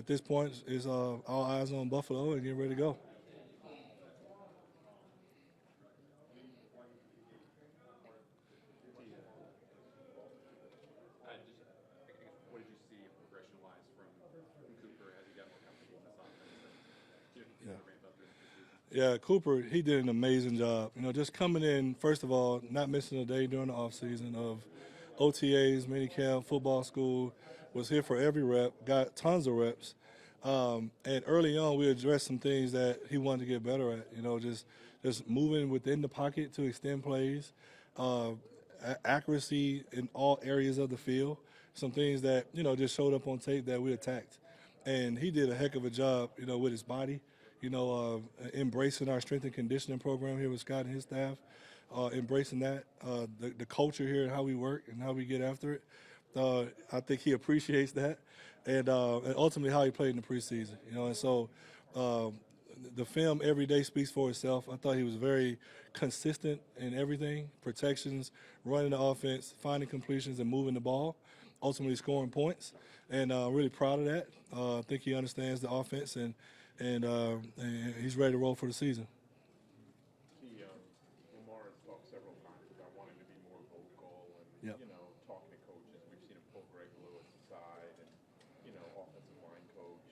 At this point, is all eyes on Buffalo and getting ready to go. What did you see progression-wise from Cooper as he got more comfortable in this offense, and Yeah. to ramp up during the preseason? Yeah, Cooper, he did an amazing job. Just coming in, first of all, not missing a day during the offseason of OTAs, minicamp, football school, was here for every rep, got tons of reps. And early on, we addressed some things that he wanted to get better at. Just moving within the pocket to extend plays, uh, accuracy in all areas of the field. Some things that just showed up on tape that we attacked, and he did a heck of a job. With his body. Embracing our strength and conditioning program here with Scott and his staff, embracing that, the culture here and how we work and how we get after it. I think he appreciates that, and ultimately how he played in the preseason. And so the film every day speaks for itself. I thought he was very consistent in everything: protections, running the offense, finding completions, and moving the ball. Ultimately scoring points, and really proud of that. I think he understands the offense and he's ready to roll for the season. Lamar has talked several times about wanting to be more vocal and, Yep. talking to coaches. We've seen him pull Greg Lewis aside and, offensive line coach.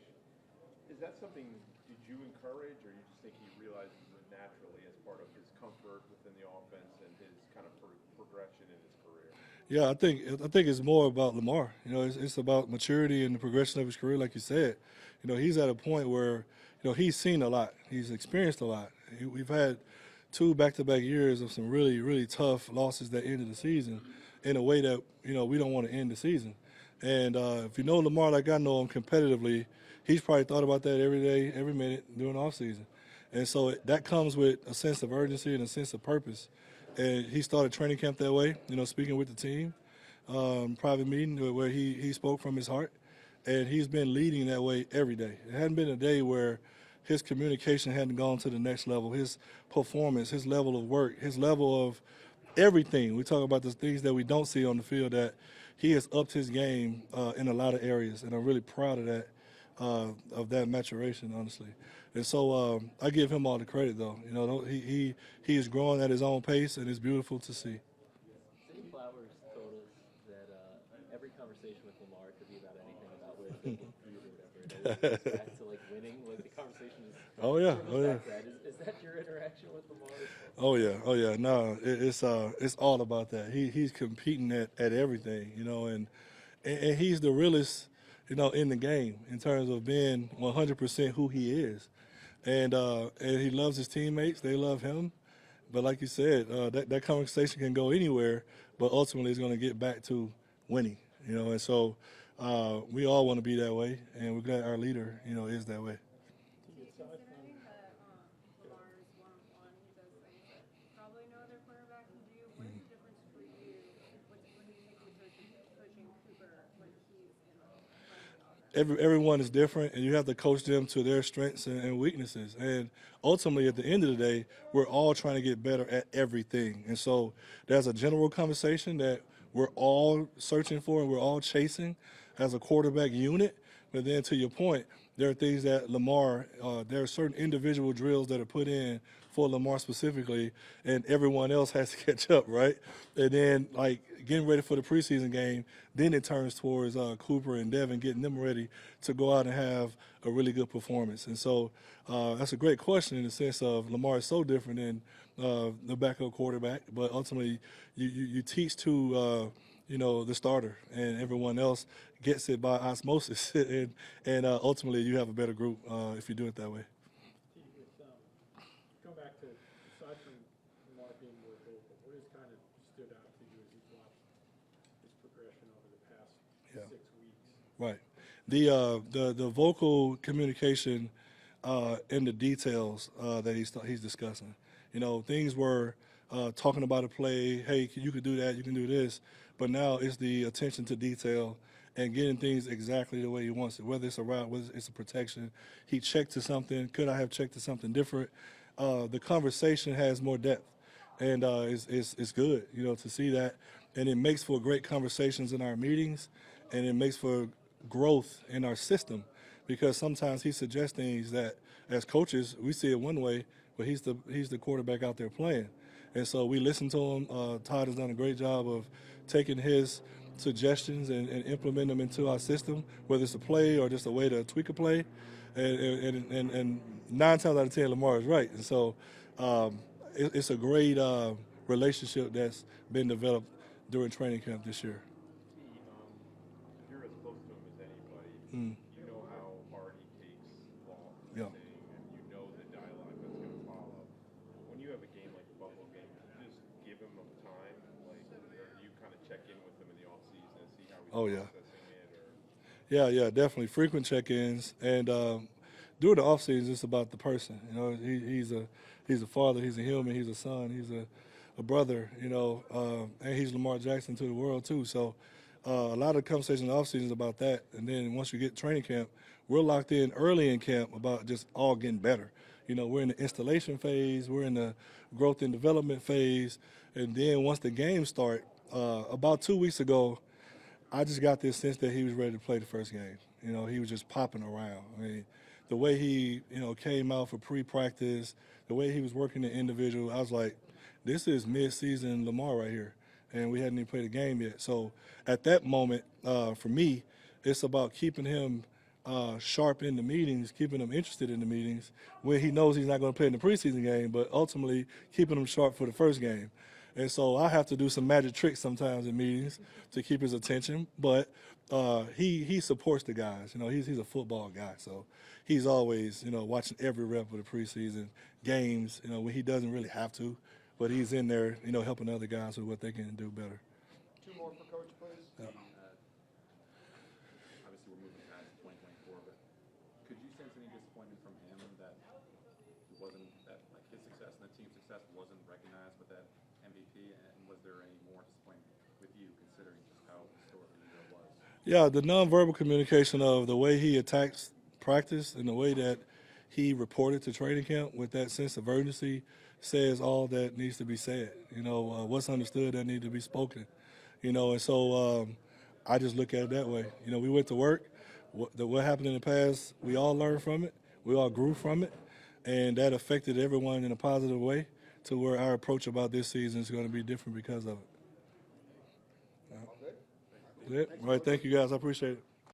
Is that something did you encourage, or you just think he realizes it naturally as part of his comfort within the offense and his kind of progression in his career? Yeah, I think it's more about Lamar. It's about maturity and the progression of his career, like you said. He's at a point where he's seen a lot, he's experienced a lot. We've had two back-to-back years of some really really tough losses that ended the season in a way that we don't want to end the season. And if you know Lamar like I know him competitively, he's probably thought about that every day, every minute during the offseason. And so that comes with a sense of urgency and a sense of purpose. And he started training camp that way, speaking with the team, private meeting where he spoke from his heart. And he's been leading that way every day. It hadn't been a day where his communication hadn't gone to the next level, his performance, his level of work, his level of everything. We talk about the things that we don't see on the field, that he has upped his game in a lot of areas. And I'm really proud of that maturation, honestly. And so I give him all the credit, though. He is growing at his own pace, and it's beautiful to see. Zay Flowers told us that every conversation with Lamar could be about anything, about where to go get food or whatever. It always goes back to like winning. Like the conversation is Oh yeah, circles oh yeah. back to that. Is that your interaction with Lamar? Oh yeah, oh yeah. No, it's all about that. He's competing at everything, and he's the realest, in the game in terms of being 100% who he is, and he loves his teammates. They love him, but like you said, that conversation can go anywhere, but ultimately it's going to get back to winning, and so we all want to be that way, and we're glad our leader, is that way. Considering that Lamar's one-on-one, he does things that probably no other quarterback can do. What is the difference for you when you think with coaching Cooper when he's in running the offense? Everyone is different, and you have to coach them to their strengths and weaknesses. And ultimately, at the end of the day, we're all trying to get better at everything. And so there's a general conversation that we're all searching for and we're all chasing as a quarterback unit. But then to your point, there are things that Lamar, there are certain individual drills that are put in for Lamar specifically, and everyone else has to catch up, right? And then, like, getting ready for the preseason game, then it turns towards Cooper and Devin getting them ready to go out and have a really good performance. And so that's a great question in the sense of Lamar is so different than the backup quarterback, but ultimately you teach to the starter, and everyone else gets it by osmosis, and ultimately you have a better group if you do it that way. Come back to, aside from Lamar being more vocal, what has kind of stood out to you as you've watched his progression over the past Yeah. 6 weeks? Right. The vocal communication and the details that he's discussing. Things were talking about a play. Hey, you could do that. You can do this. But now it's the attention to detail and getting things exactly the way he wants it. Whether it's a route, whether it's a protection, he checked to something. Could I have checked to something different? The conversation has more depth, and it's good, to see that, and it makes for great conversations in our meetings, and it makes for growth in our system, because sometimes he suggests things that as coaches we see it one way, but he's the quarterback out there playing. And so we listen to him. Todd has done a great job of taking his suggestions and implementing them into our system, whether it's a play or just a way to tweak a play. And 9 times out of 10, Lamar is right. And so it's a great relationship that's been developed during training camp this year. You're as close to him as anybody. You know how hard he takes long Yeah. and you know the dialogue that's going to follow. When you have a game like the Buffalo game, do you just give him time, like, or do you kind of check in with him in the off season and see how he's Oh, yeah. processing it? Or Yeah, definitely frequent check-ins, and during the off season, it's about the person. You know, he's a father, he's a human, he's a son, he's a brother. You know, and he's Lamar Jackson to the world too. So a lot of the conversation in the off season is about that, and then once you get training camp, we're locked in early in camp about just all getting better. You know, we're in the installation phase, we're in the growth and development phase, and then once the games start, about 2 weeks ago, I just got this sense that he was ready to play the first game. You know, he was just popping around. I mean, the way he, came out for pre-practice, the way he was working the individual, I was like, this is mid-season Lamar right here, and we hadn't even played a game yet. So at that moment, for me, it's about keeping him sharp in the meetings, keeping him interested in the meetings, where he knows he's not going to play in the preseason game, but ultimately keeping him sharp for the first game. And so I have to do some magic tricks sometimes in meetings to keep his attention. But he supports the guys. You know, he's a football guy, so he's always watching every rep of the preseason games. You know, when he doesn't really have to, but he's in there, helping other guys with what they can do better. 2 more for Coach, please. Yeah. Obviously, we're moving past 2024, but could you sense any disappointment from him that he wasn't that like his success and the team's success wasn't recognized with that MVP? And was there any more disappointment with you, considering just how historic the year was? Yeah, the nonverbal communication of the way he attacks practice and the way that he reported to training camp with that sense of urgency says all that needs to be said. What's understood that needs to be spoken. And so I just look at it that way. We went to work. What happened in the past, we all learned from it. We all grew from it. And that affected everyone in a positive way to where our approach about this season is going to be different because of it. All right, thank you guys. I appreciate it.